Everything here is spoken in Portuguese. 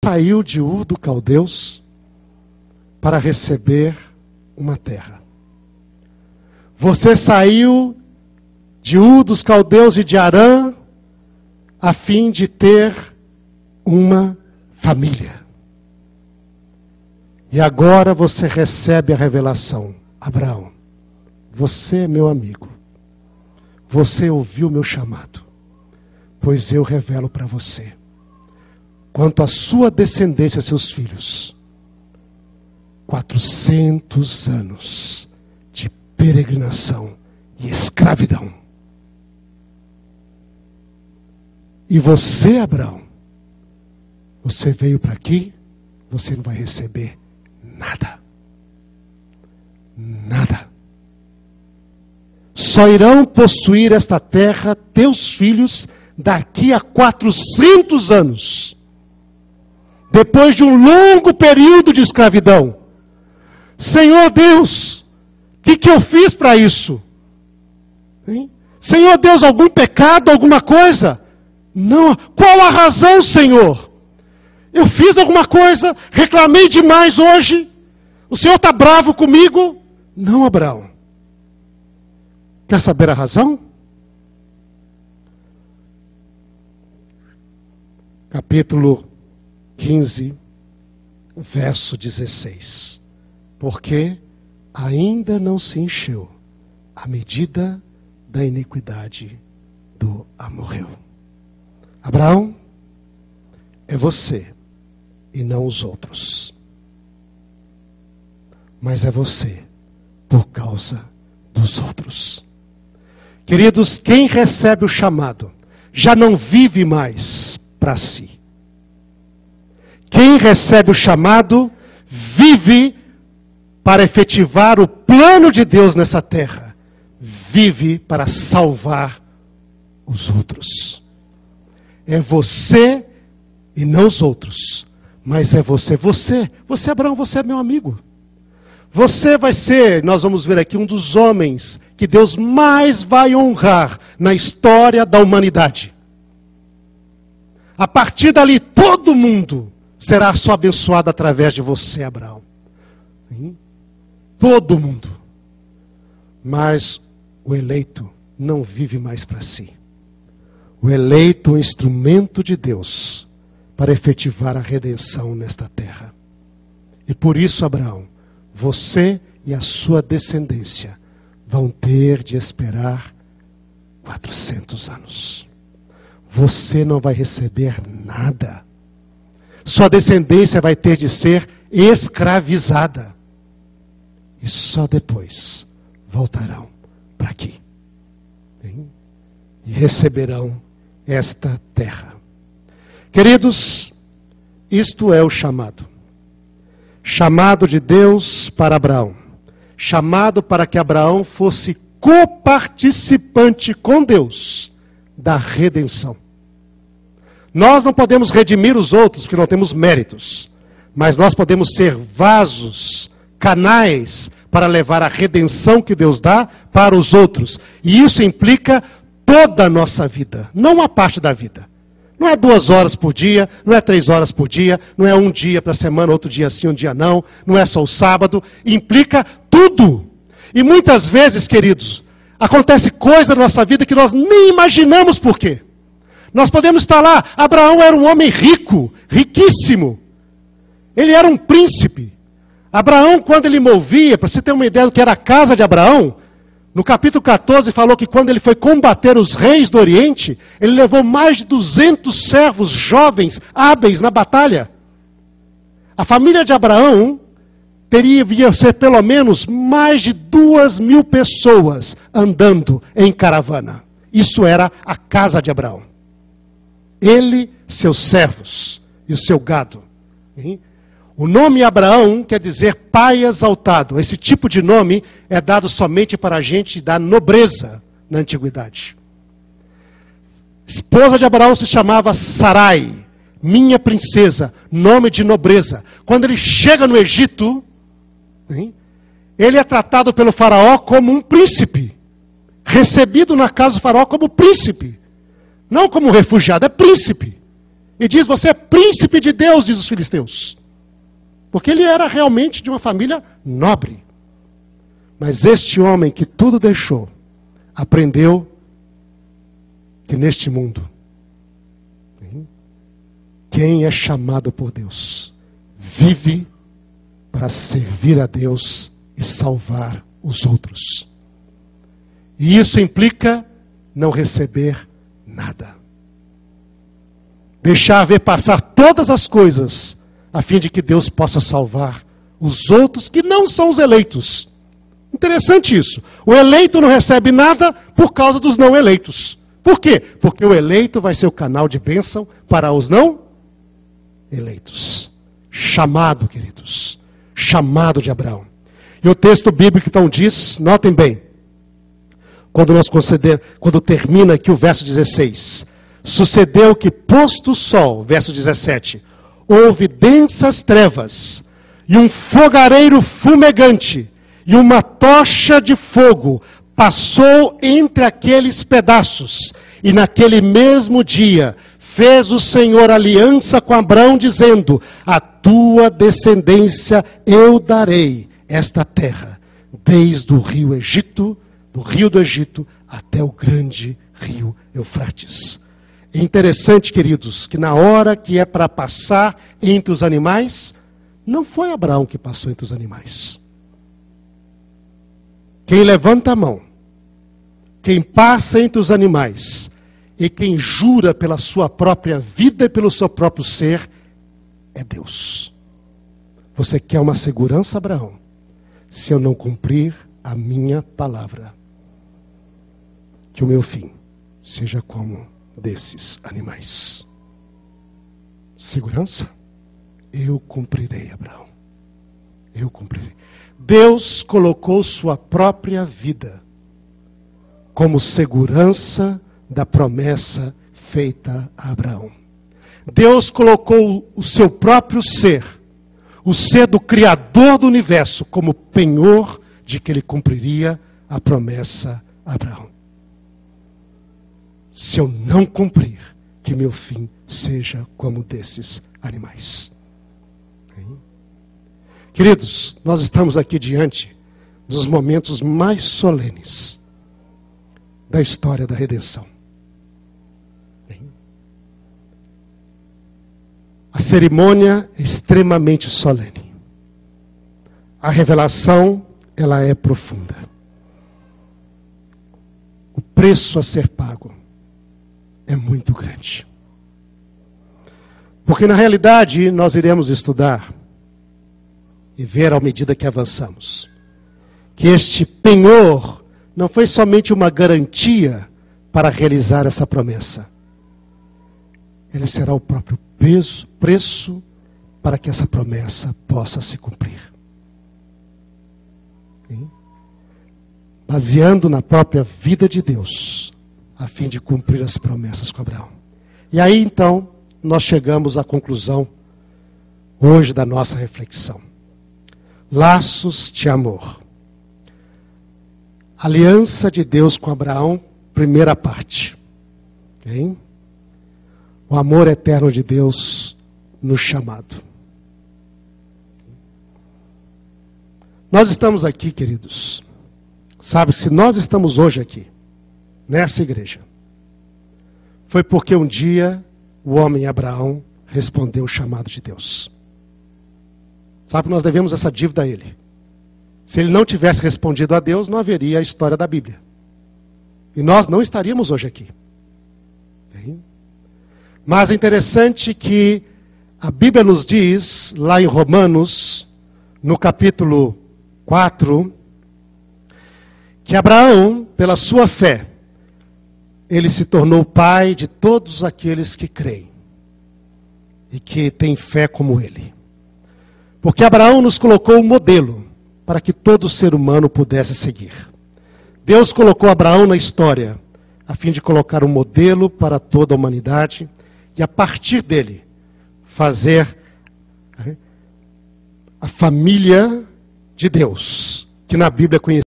saiu de Ur dos Caldeus para receber uma terra. Você saiu de Ur dos Caldeus e de Harã a fim de ter uma família. E agora você recebe a revelação. Abraão, você é meu amigo. Você ouviu meu chamado. Pois eu revelo para você. Quanto à sua descendência, seus filhos, 400 anos de peregrinação e escravidão. E você, Abraão, você veio para aqui, você não vai receber nada. Nada. Só irão possuir esta terra teus filhos daqui a 400 anos. Depois de um longo período de escravidão. Senhor Deus, o que eu fiz para isso? Hein? Senhor Deus, algum pecado, alguma coisa? Não. Qual a razão, Senhor? Eu fiz alguma coisa, reclamei demais hoje. O Senhor está bravo comigo? Não, Abraão. Quer saber a razão? Capítulo 15, verso 16. Porque ainda não se encheu a medida da iniquidade do amorreu. Abraão, é você e não os outros. Mas é você por causa dos outros. Queridos, quem recebe o chamado já não vive mais para si. Quem recebe o chamado vive para efetivar o plano de Deus nessa terra. Vive para salvar os outros. É você e não os outros. Mas é você. Você, Abraão, você é meu amigo. Você vai ser, nós vamos ver aqui, um dos homens que Deus mais vai honrar na história da humanidade. A partir dali, todo mundo será só abençoado através de você, Abraão. Todo mundo. Mas o eleito não vive mais para si. O eleito é um instrumento de Deus para efetivar a redenção nesta terra. E por isso, Abraão, você e a sua descendência vão ter de esperar 400 anos. Você não vai receber nada. Sua descendência vai ter de ser escravizada. E só depois voltarão para aqui. E receberão esta terra. Queridos, isto é o chamado. Chamado de Deus para Abraão. Chamado para que Abraão fosse coparticipante com Deus da redenção. Nós não podemos redimir os outros porque não temos méritos. Mas nós podemos ser vasos, canais, para levar a redenção que Deus dá para os outros. E isso implica toda a nossa vida, não uma parte da vida. Não é 2 horas por dia, não é 3 horas por dia, não é um dia para a semana, outro dia sim, um dia não, não é só o sábado, implica tudo. E muitas vezes, queridos, acontece coisa na nossa vida que nós nem imaginamos por quê. Nós podemos estar lá, Abraão era um homem rico, riquíssimo. Ele era um príncipe. Abraão, quando ele movia, para você ter uma ideia do que era a casa de Abraão, no capítulo 14 falou que quando ele foi combater os reis do Oriente, ele levou mais de 200 servos jovens, hábeis na batalha. A família de Abraão devia ser pelo menos mais de 2.000 pessoas andando em caravana. Isso era a casa de Abraão. Ele, seus servos e o seu gado. O nome Abraão quer dizer pai exaltado. Esse tipo de nome é dado somente para a gente da nobreza na antiguidade. Esposa de Abraão se chamava Sarai, minha princesa, nome de nobreza. Quando ele chega no Egito, ele é tratado pelo faraó como um príncipe. Recebido na casa do faraó como príncipe. Não como refugiado, é príncipe. E diz, você é príncipe de Deus, diz os filisteus. Porque ele era realmente de uma família nobre. Mas este homem que tudo deixou, aprendeu que neste mundo, quem é chamado por Deus, vive para servir a Deus e salvar os outros. E isso implica não receber nada. Deixar ver passar todas as coisas, a fim de que Deus possa salvar os outros que não são os eleitos. Interessante isso. O eleito não recebe nada por causa dos não eleitos. Por quê? Porque o eleito vai ser o canal de bênção para os não eleitos. Chamado, queridos. Chamado de Abraão. E o texto bíblico então diz, notem bem, quando termina aqui o verso 16. Sucedeu que, posto o sol, verso 17, houve densas trevas, e um fogareiro fumegante, e uma tocha de fogo passou entre aqueles pedaços. E naquele mesmo dia fez o Senhor aliança com Abraão, dizendo, a tua descendência eu darei esta terra, desde o rio Egito, do rio do Egito, até o grande rio Eufrates. É interessante, queridos, que na hora que é para passar entre os animais, não foi Abraão que passou entre os animais. Quem levanta a mão, quem passa entre os animais, e quem jura pela sua própria vida e pelo seu próprio ser, é Deus. Você quer uma segurança, Abraão? Se eu não cumprir a minha palavra, que o meu fim seja como desses animais. Segurança? Eu cumprirei, Abraão. Eu cumprirei. Deus colocou sua própria vida como segurança da promessa feita a Abraão. Deus colocou o seu próprio ser, o ser do Criador do universo, como penhor de que ele cumpriria a promessa a Abraão. Se eu não cumprir, que meu fim seja como desses animais. Queridos, nós estamos aqui diante dos momentos mais solenes da história da redenção. A cerimônia é extremamente solene. A revelação, ela é profunda. O preço a ser pago é muito grande. Porque na realidade nós iremos estudar e ver à medida que avançamos, que este penhor não foi somente uma garantia para realizar essa promessa. Ele será o próprio preço para que essa promessa possa se cumprir. Baseando na própria vida de Deus, a fim de cumprir as promessas com Abraão. E aí então, nós chegamos à conclusão, hoje, da nossa reflexão. Laços de amor. Aliança de Deus com Abraão, primeira parte. O amor eterno de Deus no chamado. Nós estamos aqui, queridos. Sabe, se nós estamos hoje aqui, nessa igreja, foi porque um dia o homem Abraão respondeu o chamado de Deus. Sabe que nós devemos essa dívida a ele. Se ele não tivesse respondido a Deus, não haveria a história da Bíblia. E nós não estaríamos hoje aqui. Mas é interessante que a Bíblia nos diz, lá em Romanos, no capítulo 4, que Abraão, pela sua fé, ele se tornou pai de todos aqueles que creem e que têm fé como ele. Porque Abraão nos colocou um modelo para que todo ser humano pudesse seguir. Deus colocou Abraão na história a fim de colocar um modelo para toda a humanidade e a partir dele fazer a família de Deus, que na Bíblia é conhecida